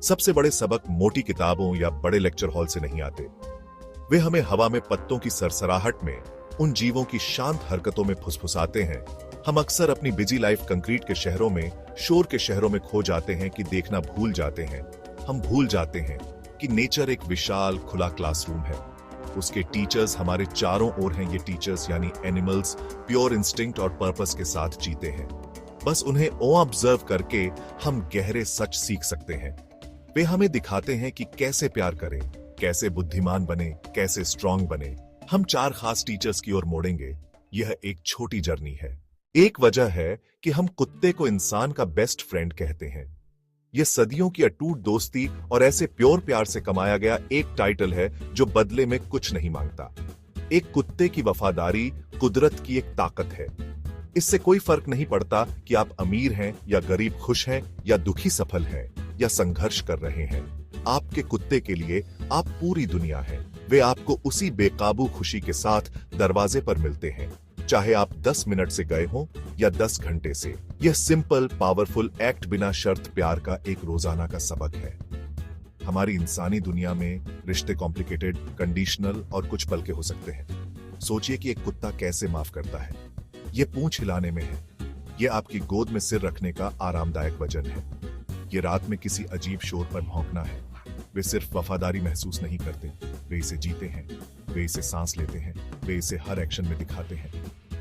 सबसे बड़े सबक मोटी किताबों या बड़े लेक्चर हॉल से नहीं आते। वे हमें हवा में पत्तों की सरसराहट में, उन जीवों की शांत हरकतों में फुसफुसाते हैं। हम अक्सर अपनी बिजी लाइफ कंक्रीट के शहरों में, शोर के शहरों में खो जाते हैं कि देखना भूल जाते हैं। हम भूल जाते हैं कि नेचर एक विशाल खुला क्लासरूम है। उसके टीचर्स हमारे चारों ओर हैं। ये टीचर्स यानी एनिमल्स प्योर इंस्टिंक्ट और पर्पस के साथ जीते हैं। बस उन्हें ऑब्जर्व करके हम गहरे सच सीख सकते हैं। वे हमें दिखाते हैं कि कैसे प्यार करें, कैसे बुद्धिमान बने, कैसे स्ट्रांग बने। हम 4 खास टीचर्स की ओर मोड़ेंगे। यह एक छोटी जर्नी है। एक वजह है कि हम कुत्ते को इंसान का बेस्ट फ्रेंड कहते हैं। यह सदियों की अटूट दोस्ती और ऐसे प्योर प्यार से कमाया गया एक टाइटल है जो बदले में कुछ नहीं मांगता। एक कुत्ते की वफादारी कुदरत की एक ताकत है। इससे कोई फर्क नहीं पड़ता कि आप अमीर हैं या गरीब, खुश हैं या दुखी, सफल हैं या संघर्ष कर रहे हैं। आपके कुत्ते के लिए आप पूरी दुनिया हैं। वे आपको उसी बेकाबू खुशी के साथ दरवाजे पर मिलते हैं, चाहे आप 10 मिनट से गए हों या 10 घंटे से। यह सिंपल पावरफुल एक्ट बिना शर्त प्यार का एक रोजाना का सबक है। हमारी इंसानी दुनिया में रिश्ते कॉम्प्लिकेटेड, कंडीशनल और कुछ पल के हो सकते हैं। सोचिए कि एक कुत्ता कैसे माफ करता है। यह पूंछ हिलाने में है। यह आपकी गोद में सिर रखने का आरामदायक वजन है। यह रात में किसी अजीब शोर पर भौंकना है। वे सिर्फ वफादारी महसूस नहीं करते, वे इसे जीते हैं। वे इसे सांस लेते हैं। वे इसे हर एक्शन में दिखाते हैं।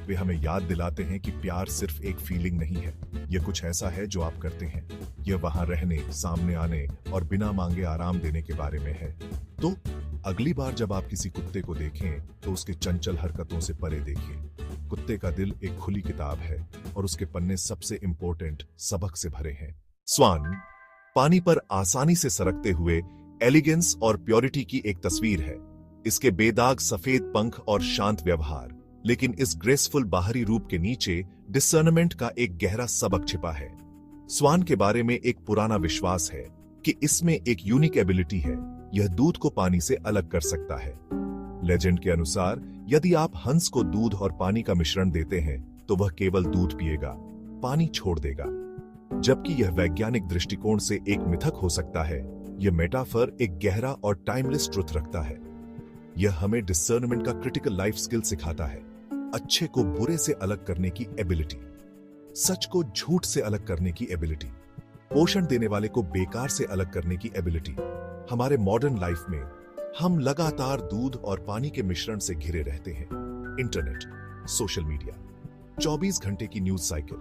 वे हमें याद दिलाते हैं कि प्यार सिर्फ एक फीलिंग नहीं है, यह कुछ ऐसा है जो आप करते हैं। यह वहां रहने, सामने आने और बिना मांगे आराम देने के बारे में है। तो अगली बार जब आप किसी कुत्ते को देखें तो उसके चंचल हरकतों से परे देखिए। कुत्ते का दिल एक खुली किताब है और उसके पन्ने सबसे इंपॉर्टेंट सबक से भरे हैं। स्वान पानी पर आसानी से सरकते हुए एलिगेंस और प्योरिटी की एक तस्वीर है। इसके बेदाग सफेद पंख और शांत व्यवहार, लेकिन इस ग्रेसफुल बाहरी रूप के नीचे डिसर्नमेंट का एक गहरा सबक छिपा है। स्वान के बारे में एक पुराना विश्वास है कि इसमें एक यूनिक एबिलिटी है। यह दूध को पानी से अलग कर सकता है। लेजेंड के अनुसार यदि आप हंस को दूध और पानी का मिश्रण देते हैं तो वह केवल दूध पिएगा, पानी छोड़ देगा। जबकि यह वैज्ञानिक दृष्टिकोण से एक मिथक हो सकता है, यह मेटाफर एक गहरा और टाइमलेस ट्रुथ रखता है। यह हमें डिसर्नमेंट का क्रिटिकल लाइफ स्किल सिखाता है। अच्छे को बुरे से अलग करने की एबिलिटी, सच को झूठ से अलग करने की एबिलिटी, पोषण देने वाले को बेकार से अलग करने की एबिलिटी। हमारे मॉडर्न लाइफ में हम लगातार दूध और पानी के मिश्रण से घिरे रहते हैं। इंटरनेट, सोशल मीडिया, 24 घंटे की न्यूज साइकिल,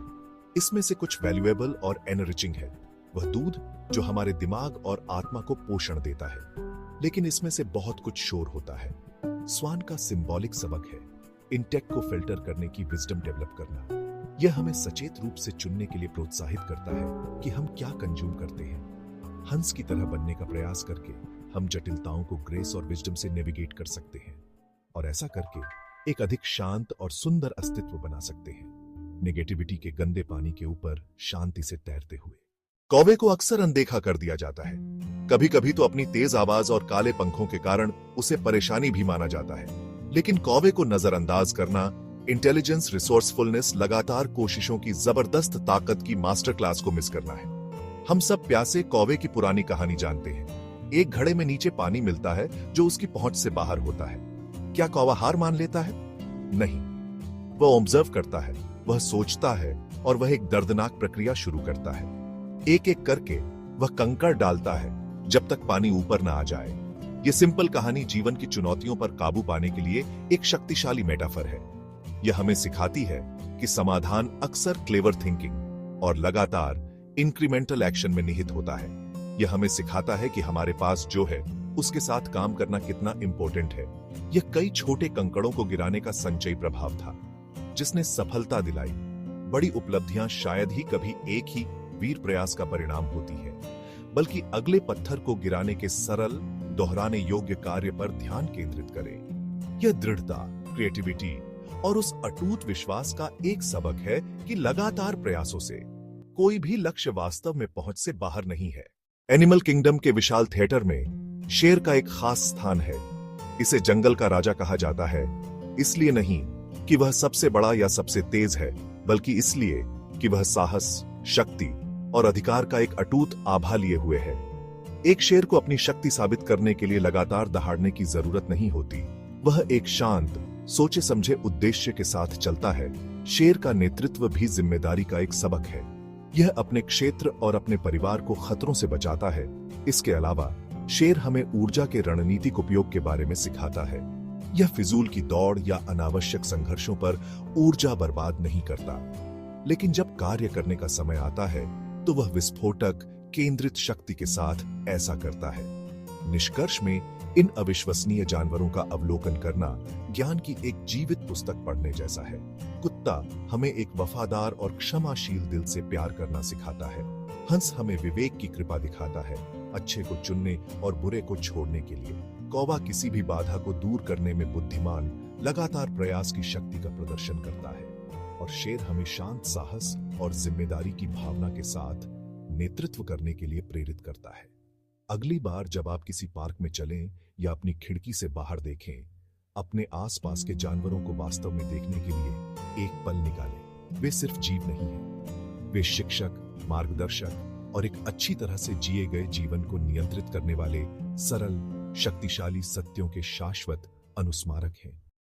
इसमें से कुछ वैल्यूएबल और एनरिचिंग है। वह दूध जो हमारे दिमाग और आत्मा को पोषण देता है, लेकिन इसमें से बहुत कुछ शोर होता है। स्वान का सिंबॉलिक सबक है इंटेक्ट को फिल्टर करने की विजडम डेवलप करना। यह हमें सचेत रूप से चुनने के लिए प्रोत्साहित करता है कि हम क्या कंज्यूम करते हैं। हंस की तरह बनने का प्रयास करके हम जटिलताओं को ग्रेस और विजडम से नेविगेट कर सकते हैं, और ऐसा करके एक अधिक शांत और सुंदर अस्तित्व बना सकते हैं, नेगेटिविटी के गंदे पानी के ऊपर शांति से तैरते हुए। कौवे को अक्सर अनदेखा कर दिया जाता है। कभी कभी तो अपनी तेज आवाज और काले पंखों के कारण उसे परेशानी भी माना जाता है। लेकिन कौवे को नजरअंदाज करना, इंटेलिजेंस, रिसोर्सफुलनेस, लगातार कोशिशों की जबरदस्त ताकत की मास्टर क्लास को मिस करना है। हम सब प्यासे कौवे की पुरानी कहानी जानते हैं। एक घड़े में नीचे पानी मिलता है जो उसकी पहुंच से बाहर होता है। क्या कौवा हार मान लेता है? नहीं, वह ऑब्जर्व करता है, वह सोचता है और वह एक दर्दनाक प्रक्रिया शुरू करता है। एक एक करके वह कंकड़ डालता है जब तक पानी ऊपर ना आ जाए। यह सिंपल कहानी जीवन की चुनौतियों पर काबू पाने के लिए एक शक्तिशाली मेटाफर है। यह हमें सिखाती है कि समाधान अक्सर क्लेवर थिंकिंग और लगातार इंक्रीमेंटल एक्शन में निहित होता है। यह हमें सिखाता है कि हमारे पास जो है उसके साथ काम करना कितना इंपॉर्टेंट है। यह कई छोटे कंकड़ों को गिराने का संचयी प्रभाव था जिसने सफलता दिलाई। बड़ी उपलब्धियां शायद ही कभी एक ही वीर प्रयास का परिणाम होती है, बल्कि अगले पत्थर को गिराने के सरल, दोहराने योग्य कार्य पर ध्यान केंद्रित करें। यह दृढ़ता, क्रिएटिविटी और उस अटूट विश्वास का एक सबक है कि लगातार प्रयासों से कोई भी लक्ष्य वास्तव में पहुंच से बाहर नहीं है। एनिमल किंगडम के विशाल थिएटर में शेर का एक खास स्थान है। इसे जंगल का राजा कहा जाता है, इसलिए नहीं कि वह सबसे बड़ा या सबसे तेज है, बल्कि इसलिए कि वह साहस, शक्ति और अधिकार का एक अटूट आभा लिए हुए है। एक शेर को अपनी शक्ति साबित करने के लिए लगातार दहाड़ने की जरूरत नहीं होती। वह एक शांत, सोचे समझे उद्देश्य के साथ चलता है। शेर का नेतृत्व भी जिम्मेदारी का एक सबक है। यह अपने क्षेत्र और अपने परिवार को खतरों से बचाता है। इसके अलावा शेर हमें ऊर्जा के रणनीतिक उपयोग के बारे में सिखाता है। यह फिजूल की दौड़ या अनावश्यक संघर्षों पर ऊर्जा बर्बाद नहीं करता, लेकिन जब कार्य करने का समय आता है तो वह विस्फोटक, केंद्रित शक्ति के साथ ऐसा करता है। निष्कर्ष में इन अविश्वसनीय जानवरों का अवलोकन करना ज्ञान की एक जीवित पुस्तक पढ़ने जैसा है। कुत्ता हमें एक वफादार और क्षमाशील दिल से प्यार करना सिखाता है। हंस हमें विवेक की कृपा दिखाता है, अच्छे को चुनने और बुरे को छोड़ने के लिए। कौवा किसी भी बाधा को दूर करने में बुद्धिमान, लगातार प्रयास की शक्ति का प्रदर्शन करता है। और शेर हमें शांत, साहस और जिम्मेदारी की भावना के साथ नेतृत्व करने के लिए प्रेरित करता है। अगली बार जब आप किसी पार्क में चलें या अपनी खिड़की से बाहर देखें, अपने आसपास के जानवरों को वास्तव में देखने के लिए एक पल निकालें। वे सिर्फ जीव नहीं हैं, वे शिक्षक, मार्गदर्शक और एक अच्छी तरह से जिए गए जीवन को नियंत्रित करने वाले सरल, शक्तिशाली सत्यों के शाश्वत अनुस्मारक हैं।